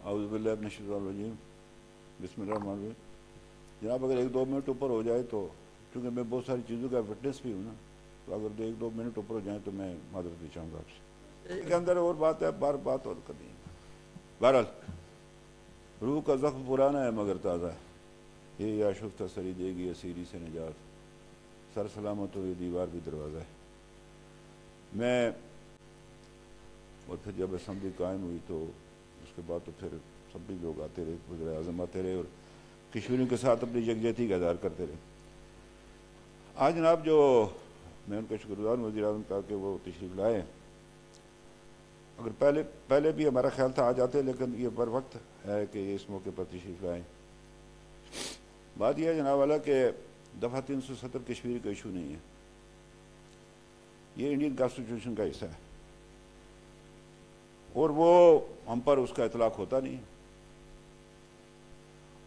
اعوذ باللہ من الشیطان الرجیم بسم اللہ الرحمن الرحیم. جناب اگر 1-2 منٹ اوپر ہو جائے تو کیونکہ میں بہت ساری چیزوں کا وٹنس بھی ہوں نا, تو اگر 1-2 منٹ اوپر ہو جائیں تو میں معذرت بھی چاہوں گا آپ سے. کے اندر اور بات ہے, بات اور کرنی ہے. بہرحال روح کا زخم پرانا ہے مگر تازہ ہے, یہ یا شفتہ سری دے گی اسیری سے نجات, سر سلامت ہو یہ دیوار بھی دروازہ ہے. میں اور پھر جب اسمبلی قائم ہوئی تو اس کے بعد تو پھر سب بھی لوگ آتے رہے, وزیر اعظم آتے رہے اور کشمیریوں کے ساتھ اپنی یکجہتی کا اظہار کرتے رہے. آج جناب جو میں ان کا شکر گزار ہوں وزیر اعظم کا کہ وہ تشریف لائے. اگر پہلے بھی ہمارا خیال تھا آ جاتے, لیکن یہ بر وقت ہے کہ یہ اس موقع پر تشریف لائیں. بات یہ ہے جناب والا کہ دفعہ 370 کشمیر کا ایشو نہیں ہے, یہ انڈین کانسٹیٹیوشن کا حصہ ہے اور وہ ہم پر اس کا اطلاق ہوتا نہیں.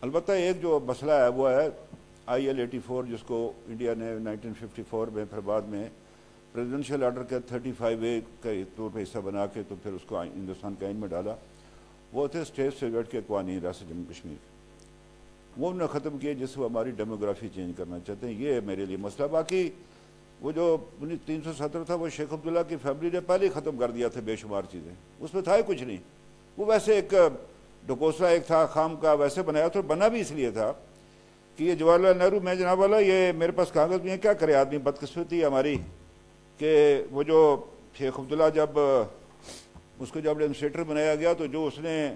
البتہ ایک جو مسئلہ ہے وہ ہے IL-84 جس کو انڈیا نے 1954 میں پھر بعد میں پریزیڈنشل آرڈر کے 35A کے طور پہ حصہ بنا کے تو پھر اس کو ہندوستان کے آئین میں ڈالا. وہ تھے اسٹیٹ سیگریٹ کے قوانین ریاست جموں کشمیر, وہ انہوں نے ختم کیے جس کو ہماری ڈیموگرافی چینج کرنا چاہتے ہیں. یہ ہے میرے لیے مسئلہ. باقی وہ جو 370 تھا وہ شیخ عبداللہ کی فیملی نے پہلے ہی ختم کر دیا تھا بے شمار چیزیں, اس میں تھا ہی کچھ نہیں. وہ ویسے ایک ڈکوسرا ایک تھا خام کا, ویسے بنایا تھا, بنا بھی اس لیے تھا کہ یہ جواہر لال نہرو, میں جناب والا یہ میرے پاس کاغذ بھی ہیں, کیا کرے آدمی, بدقسمتی ہے ہماری کہ وہ جو شیخ عبداللہ جب اس کو جب ایڈمنسٹریٹر بنایا گیا تو جو اس نے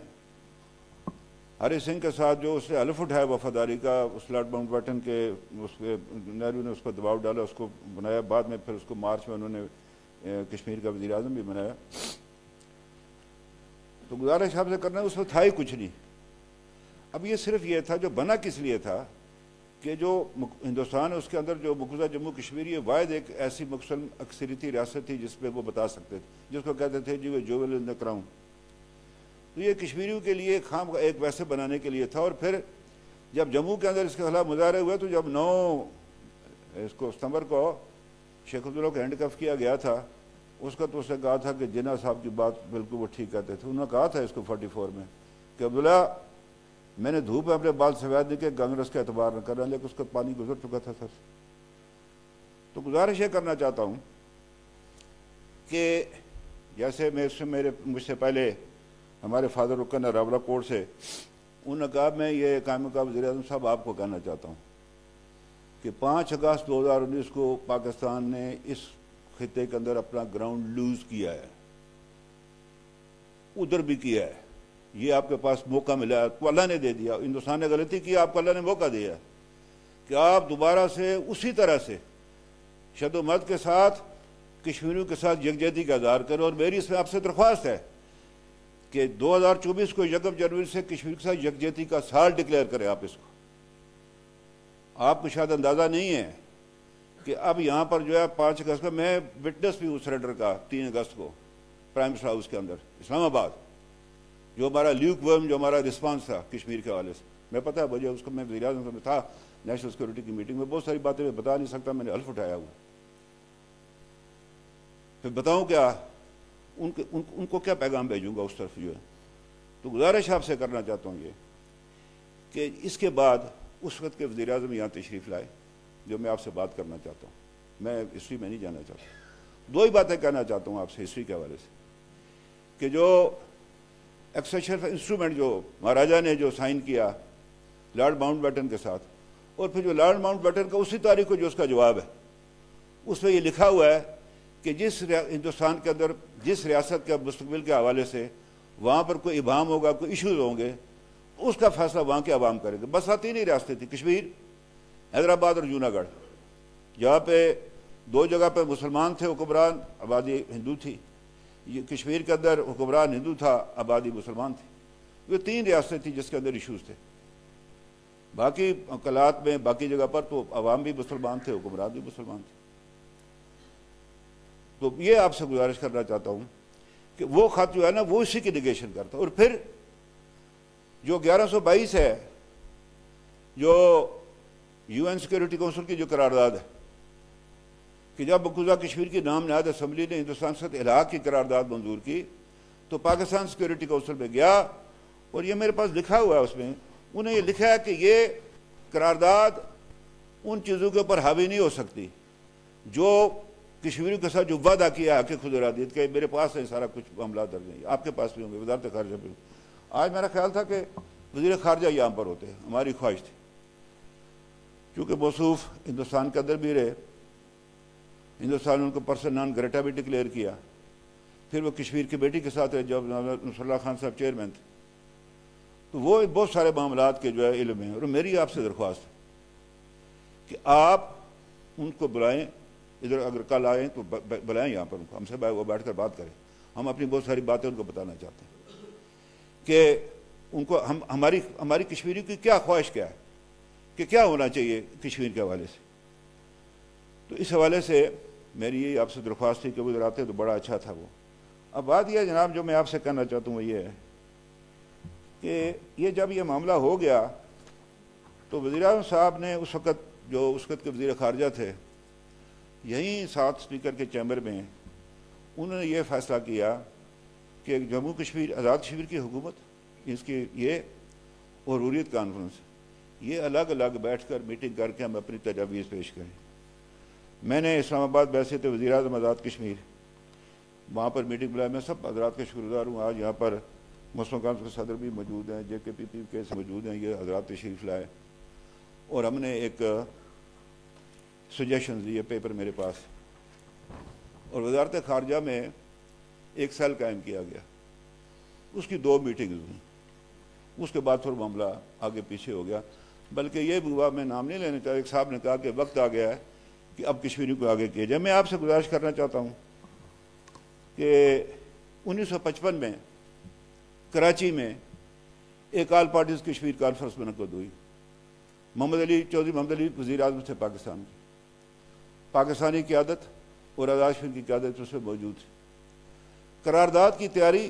ہری سنگھ کے ساتھ جو اس نے حلف اٹھایا وفاداری کا, اس لارڈ ماؤنٹ بیٹن کے, اس کے نہرو نے اس پر دباؤ ڈالا, اس کو بنایا. بعد میں پھر اس کو مارچ میں انہوں نے کشمیر کا وزیر اعظم بھی بنایا. تو گزارش آپ سے کرنا ہے, اس میں تھا ہی کچھ نہیں. اب یہ صرف یہ تھا جو بنا کس لیے تھا کہ جو ہندوستان ہے اس کے اندر جو مقبوضہ جموں کشمیر یہ واحد ایک ایسی مسلم اکثریتی ریاست تھی جس پہ وہ بتا سکتے تھے, جس کو کہتے تھے جی وہ جویل ان دی کراؤن. تو یہ کشمیریوں کے لیے خام ایک ویسے بنانے کے لیے تھا. اور پھر جب جموں کے اندر اس کے خلاف مظاہرے ہوئے تو جب 9 ستمبر کو شیخ عبداللہ کو ہینڈ کف کیا گیا تھا, اس کا تو اس نے کہا تھا کہ جناح صاحب کی بات بالکل وہ ٹھیک کہتے تھے. انہوں نے کہا تھا اس کو 44 میں کہ عبداللہ میں نے دھوپ میں اپنے بال سفید نہیں کہ کانگریس کا اعتبار نہ کرنا, لیکن اس کا پانی گزر چکا تھا سر. تو گزارش یہ کرنا چاہتا ہوں کہ جیسے مجھ سے پہلے ہمارے فادر رکن راولہ کوٹ سے, انہوں نے کہا میں یہ قائم مقام وزیر اعظم صاحب آپ کو کہنا چاہتا ہوں کہ 5 اگست 2019 کو پاکستان نے اس خطے کے اندر اپنا گراؤنڈ لوز کیا ہے, ادھر بھی کیا ہے. یہ آپ کے پاس موقع ملا تو اللہ نے دے دیا, ہندوستان نے غلطی کی, آپ کو اللہ نے موقع دیا کہ آپ دوبارہ سے اسی طرح سے شد و مد کے ساتھ کشمیریوں کے ساتھ یکجہتی کا اظہار کریں. اور میری اس میں آپ سے درخواست ہے کہ 2024 کو 1 جنوری سے کشمیر کے ساتھ یکجہتی کا سال ڈکلیئر کریں. آپ اس کو, آپ کو شاید اندازہ نہیں ہے کہ اب یہاں پر جو ہے 5 اگست کا میں وٹنس بھی ہوں سرنڈر کا 3 اگست کو پرائم منسٹر ہاؤس کے اندر اسلام آباد, جو ہمارا لیوک ورم جو ہمارا رسپانس تھا کشمیر کے حوالے سے. میں پتہ ہے مجھے اس کو, میں وزیر اعظم میں تھا نیشنل سیکورٹی کی میٹنگ میں, بہت ساری باتیں میں بتا نہیں سکتا, میں نے حلف اٹھایا ہوا. پھر بتاؤں کیا ان کو کیا پیغام بھیجوں گا اس طرف جو ہے. تو گزارش آپ سے کرنا چاہتا ہوں یہ کہ اس کے بعد اس وقت کے وزیر اعظم یہاں تشریف لائے, جو میں آپ سے بات کرنا چاہتا ہوں. میں ہسٹری میں نہیں جانا چاہتا, 2 ہی باتیں کہنا چاہتا ہوں آپ سے ہسٹری کے حوالے سے کہ جو ایکسیشن انسٹرومنٹ جو مہاراجا نے جو سائن کیا لارڈ ماؤنٹ بیٹن کے ساتھ, اور پھر جو لارڈ ماؤنٹ بیٹن کا اسی تاریخ کو جو اس کا جواب ہے, اس میں یہ لکھا ہوا ہے کہ جس ہندوستان کے اندر جس ریاست کے مستقبل کے حوالے سے وہاں پر کوئی ابہام ہوگا, کوئی ایشوز ہوں گے, اس کا فیصلہ وہاں کے عوام کرے گا. بس 3 ہی ریاستیں تھیں, کشمیر, حیدرآباد اور جونا گڑھ, جہاں پہ 2 جگہ پہ مسلمان تھے حکمران, آبادی ہندو تھی. یہ کشمیر کے اندر حکمران ہندو تھا, آبادی مسلمان تھی. یہ 3 ریاستیں تھیں جس کے اندر ایشوز تھے. باقی مقالات میں باقی جگہ پر تو عوام بھی مسلمان تھے, حکمران بھی مسلمان تھے. تو یہ آپ سے گزارش کرنا چاہتا ہوں کہ وہ خط جو ہے نا وہ اسی کی نگیشن کرتا. اور پھر جو 1122 ہے جو UN سیکورٹی کونسل کی جو قرارداد ہے کہ جب مقبوضہ کشمیر کی نام نہاد اسمبلی نے ہندوستان کے ساتھ الحاق کی قرارداد منظور کی تو پاکستان سیکورٹی کونسل میں گیا اور یہ میرے پاس لکھا ہوا ہے، اس میں انہیں یہ لکھا ہے کہ یہ قرارداد ان چیزوں کے اوپر حاوی نہیں ہو سکتی جو کشمیریوں کے ساتھ جو وعدہ کیا ہے کہ خود ارادیت کہ میرے پاس ہے سارا کچھ معاملات درج ہیں، آپ کے پاس بھی ہوں گے، وزارت خارجہ بھی. آج میرا خیال تھا کہ وزیر خارجہ یہاں پر ہوتے، ہماری خواہش تھی کیونکہ موصوف ہندوستان کے اندر بھی رہے، ہندوستان نے ان کو پرسن نان گریٹا بھی ڈکلیئر کیا، پھر وہ کشمیر کی بیٹی کے ساتھ رہے جب نصر اللہ خان صاحب چیئرمین تھے، تو وہ بہت سارے معاملات کے جو ہے علم ہیں. اور میری آپ سے درخواست ہے کہ آپ ان کو بلائیں، ادھر اگر کل آئیں تو بلائیں یہاں پر ان کو، ہم سے وہ بیٹھ کر بات کریں. ہم اپنی بہت ساری باتیں ان کو بتانا چاہتے ہیں کہ ان کو ہماری کشمیری کی کیا خواہش کیا ہے کہ کیا ہونا چاہیے کشمیر کے حوالے سے. تو اس حوالے سے میری یہ آپ سے درخواست تھی کہ وہ ادھر آتے تو بڑا اچھا تھا. وہ اب بات یہ جناب جو میں آپ سے کہنا چاہتا ہوں وہ یہ ہے کہ یہ جب یہ معاملہ ہو گیا تو وزیر اعظم صاحب نے اس وقت کے وزیر خارجہ تھے، یہیں ساتھ اسپیکر کے چیمبر میں انہوں نے یہ فیصلہ کیا کہ جموں کشمیر آزاد کشمیر کی حکومت اس کی یہ اور حریت کانفرنس یہ الگ الگ بیٹھ کر میٹنگ کر کے ہم اپنی تجاویز پیش کریں. میں نے اسلام آباد بیعثت وزیر اعظم آزاد کشمیر وہاں پر میٹنگ بلایا. میں سب حضرات کا شکر گزار ہوں. آج یہاں پر مسلم کانفرنس کے صدر بھی موجود ہیں، JKPP کے موجود ہیں، یہ حضرات تشریف لائے اور ہم نے ایک سجیشنز دیے پیپر میرے پاس، اور وزارت خارجہ میں ایک سیل قائم کیا گیا. اس کی 2 میٹنگز ہوئیں. اس کے بعد تھوڑا معاملہ آگے پیچھے ہو گیا، بلکہ یہ بھی ہوا، میں نام نہیں لینا چاہتا، ایک صاحب نے کہا کہ وقت آ گیا ہے کہ اب کشمیری کو آگے کیا جائے. میں آپ سے گزارش کرنا چاہتا ہوں کہ 1955 میں کراچی میں ایک آل پارٹیز کشمیر کانفرنس منعقد ہوئی. چودھری محمد علی وزیر اعظم تھے پاکستان کے، پاکستانی قیادت اور آزاد کشمیر کی قیادت اس میں موجود تھی. قرارداد کی تیاری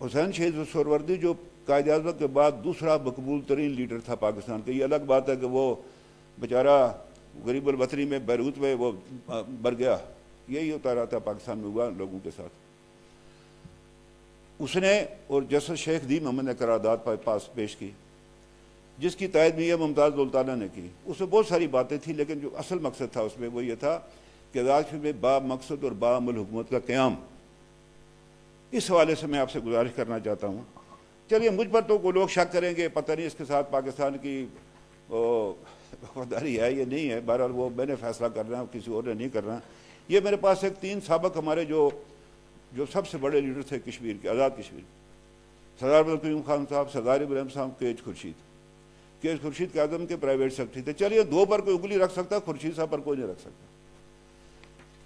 حسین شہید سہروردی جو قائد اعظم کے بعد دوسرا مقبول ترین لیڈر تھا پاکستان کا. یہ الگ بات ہے کہ وہ بیچارہ غریب الوطنی میں بیروت میں وہ مر گیا، یہی ہوتا رہا تھا پاکستان میں ہوا لوگوں کے ساتھ. اس نے اور جسٹس شیخ دی محمد نے قرارداد پاس پیش کی جس کی تائید میاں ممتاز دولتانہ نے کی. اس میں بہت ساری باتیں تھیں لیکن جو اصل مقصد تھا اس میں وہ یہ تھا کہ آزاد کشمیر میں با مقصد اور با عمل حکومت کا قیام. اس حوالے سے میں آپ سے گزارش کرنا چاہتا ہوں. چلیے مجھ پر تو کوئی لوگ شک کریں گے پتہ نہیں اس کے ساتھ پاکستان کی وفاداری ہے یہ نہیں ہے، بہرحال وہ میں نے فیصلہ کرنا ہے، کسی اور نے نہیں کرنا. یہ میرے پاس ایک 3 سابق ہمارے جو سب سے بڑے لیڈر تھے کشمیر کے، آزاد کشمیر، سردار بدرالکریم خان صاحب، سردار ابراہیم صاحب، کیج خورشید اعظم کے پرائیویٹ سیکرٹری تھے. چلیے 2 پر کوئی انگلی رکھ سکتا، خورشید صاحب پر کوئی نہیں رکھ سکتا.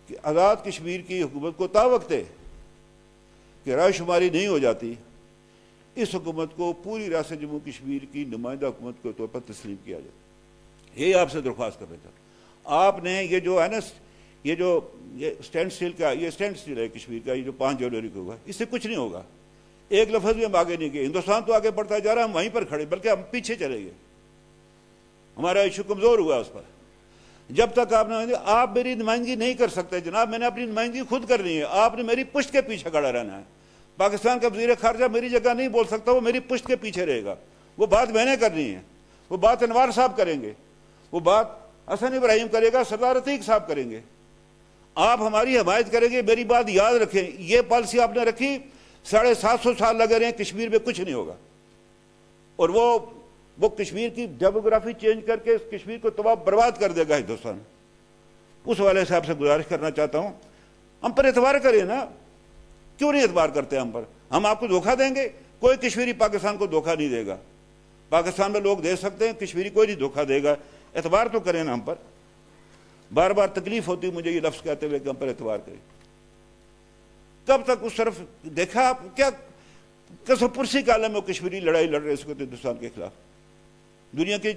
کہ آزاد کشمیر کی حکومت کو تا وقت کہ رائے شماری نہیں ہو جاتی اس حکومت کو پوری ریاست جموں کشمیر کی نمائندہ حکومت کے طور پر تسلیم کیا جائے. یہی آپ سے درخواست کرنا چاہتا ہوں. آپ نے یہ جو ہے نا یہ اسٹینڈ اسٹل کا یہ اسٹینڈ اسٹل ہے کشمیر کا، یہ جو 5 جنوری کو ہوا، اس سے کچھ نہیں ہوگا. ایک لفظ بھی ہم آگے نہیں گئے. ہندوستان تو آگے بڑھتا جا رہا ہے، ہم وہیں پر کھڑے بلکہ ہم پیچھے چلے گئے. ہمارا ایشو کمزور ہوا اس پر. جب تک آپ میری نمائندگی نہیں کر سکتے جناب، میں نے اپنی نمائندگی خود کرنی ہے. آپ نے میری پشت کے پیچھے کھڑا رہنا ہے. پاکستان کا وزیر خارجہ میری جگہ نہیں بول سکتا، وہ میری پشت کے پیچھے رہے گا. وہ بات میں نے کرنی ہے، وہ بات انوار صاحب کریں گے، وہ بات حسن ابراہیم کرے گا، سردار عتیق صاحب کریں گے. آپ ہماری حمایت کریں گے. میری بات یاد رکھیں، یہ پالیسی آپ نے رکھی 750 سال لگے رہے ہیں، کشمیر میں کچھ نہیں ہوگا. اور وہ کشمیر کی ڈیموگرافی چینج کر کے کشمیر کو تباہ برباد کر دے گا ہندوستان. اس حوالے سے آپ سے گزارش کرنا چاہتا ہوں ہم پر اعتبار کریں نا. کیوں نہیں اعتبار کرتے ہم پر؟ ہم آپ کو دھوکہ دیں گے؟ کوئی کشمیری پاکستان کو دھوکہ نہیں دے گا. پاکستان میں لوگ دے سکتے ہیں، کشمیری کوئی نہیں دھوکہ دے گا. اعتبار تو کریں نا ہم پر. بار بار تکلیف ہوتی مجھے یہ لفظ کہتے ہوئے کہ ہم پر اعتبار کریں. کب تک اس طرف دیکھا آپ کیا کسب پرسی کے عالم میں کشمیری لڑائی لڑ رہے اس وقت ہندوستان کے خلاف، دنیا کی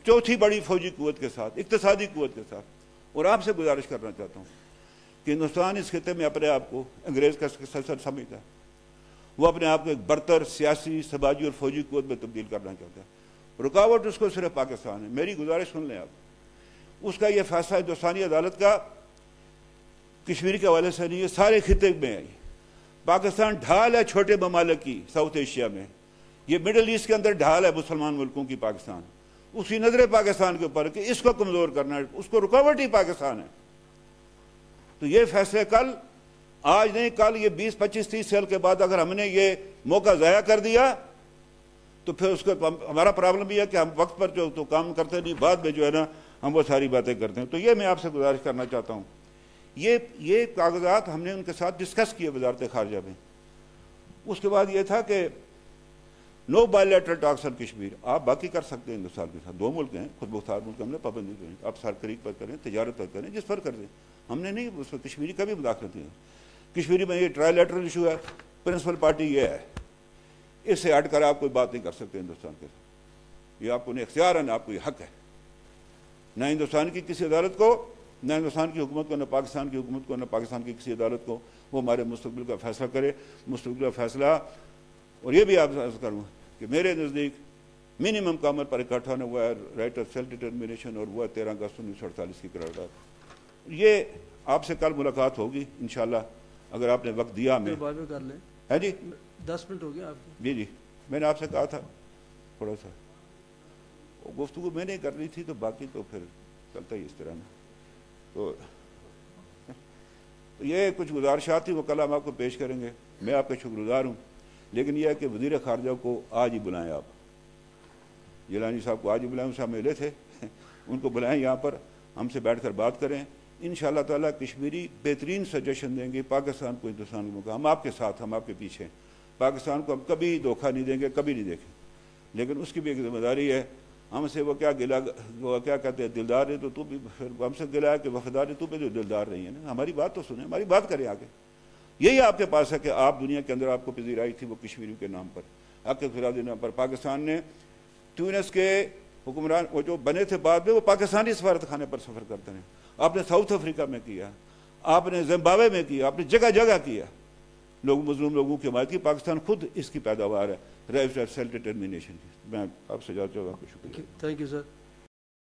4تھی بڑی فوجی قوت کے ساتھ، اقتصادی قوت کے ساتھ. اور آپ سے گزارش کرنا چاہتا ہوں کہ ہندوستان اس خطے میں اپنے آپ کو انگریز کا سلطنت سمجھتا ہے. وہ اپنے آپ کو ایک برتر سیاسی، سماجی اور فوجی قوت میں تبدیل کرنا چاہتا ہے. رکاوٹ اس کو صرف پاکستان ہے. میری گزارش سن لیں آپ، اس کا یہ فیصلہ ہندوستانی عدالت کا کشمیر کے حوالے سے نہیں ہے، سارے خطے میں ہے. پاکستان ڈھال ہے چھوٹے ممالک کی ساؤتھ ایشیا میں. یہ مڈل ایسٹ کے اندر ڈھال ہے مسلمان ملکوں کی پاکستان، اسی نظر پاکستان کے اوپر کہ اس کو کمزور کرنا ہے، اس کو رکاوٹ ہی پاکستان ہے. تو یہ فیصلے کل، آج نہیں کل، یہ 20-25-30 سال کے بعد اگر ہم نے یہ موقع ضائع کر دیا تو پھر اس کو ہمارا پرابلم یہ ہے کہ ہم وقت پر جو تو کام کرتے نہیں، بعد میں جو ہے نا ہم وہ ساری باتیں کرتے ہیں. تو یہ میں آپ سے گزارش کرنا چاہتا ہوں. یہ کاغذات ہم نے ان کے ساتھ ڈسکس کیے وزارت خارجہ میں. اس کے بعد یہ تھا کہ نو بائی لیٹرل ٹاکس آن کشمیر. آپ باقی کر سکتے ہیں ہندوستان کے ساتھ، 2 ملک ہیں خود مختار ملک، ہم نے پابندی کریں، آپ سرکریک پر کریں، تجارت پر کریں، جس پر کر دیں. ہم نے نہیں اس میں کشمیری کا بھی مداخلت نہیں. کشمیری میں یہ ٹرائی لیٹرل ایشو ہے، پرنسپل پارٹی یہ ہے، اس سے ہٹ کر آپ کوئی بات نہیں کر سکتے ہندوستان کے ساتھ. یہ آپ کو اختیار ہے، نہ آپ کو یہ حق ہے. نہ ہندوستان کی کسی عدالت کو، نہ ہندوستان کی حکومت کو، نہ پاکستان کی حکومت کو، نہ پاکستان کی کسی عدالت کو وہ ہمارے مستقبل کا فیصلہ کرے. مستقبل کا فیصلہ، اور یہ بھی آپ سے عرض کروں کہ میرے نزدیک منیمم کا عمل پر اکٹھا ہونا ہوا ہے رائٹ آف سیلف ڈٹرمنیشن، اور وہ 13 اگست 1948 کی قرارداد. یہ آپ سے کل ملاقات ہوگی انشاءاللہ اگر آپ نے وقت دیا ہمیں. کر لیں. ہے جی 10 منٹ ہو گیا آپ کو. جی میں نے آپ سے کہا تھا تھوڑا سا گفتگو میں نہیں کرنی تھی، تو باقی تو پھر چلتا ہی اس طرح میں. تو یہ کچھ گزارشات تھی، وہ کل ہم آپ کو پیش کریں گے. میں آپ کا شکر گزار ہوں، لیکن یہ ہے کہ وزیر خارجہ کو آج ہی بلائیں. آپ جیلانی صاحب کو آج ہی بلائیں، صاحب ملے تھے، ان کو بلائیں یہاں پر، ہم سے بیٹھ کر بات کریں. انشاءاللہ تعالیٰ کشمیری بہترین سجیشن دیں گے پاکستان کو، ہندوستان کو. ہم آپ کے ساتھ، ہم آپ کے پیچھے ہیں. پاکستان کو ہم کبھی دھوکہ نہیں دیں گے، کبھی نہیں دیکھیں. لیکن اس کی بھی ایک ذمہ داری ہے. ہم سے وہ کیا کہتے ہیں دلدار ہے، تو بھی ہم سے گلا ہے کہ وفادار ہے، تو بھی جو دلدار نہیں ہے نا. ہماری بات تو سنیں، ہماری بات کریں آگے. یہی آپ کے پاس ہے کہ آپ دنیا کے اندر آپ کو پذیرائی تھی وہ کشمیریوں کے نام پر، حق خرادی نام پر. پاکستان نے ٹیونس کے حکمران وہ جو بنے تھے بعد میں، وہ پاکستانی سفارت خانے پر سفر کرتے ہیں. آپ نے ساؤتھ افریقہ میں کیا، آپ نے زمبابوے میں کیا، آپ نے جگہ جگہ کیا مظلوم لوگوں کی حمایت کی. پاکستان خود اس کی پیداوار ہے رائٹ آف سیلف ڈٹرمنیشن کی. میں آپ سے جاتا ہوں، آپ کو شکریہ. Thank you sir.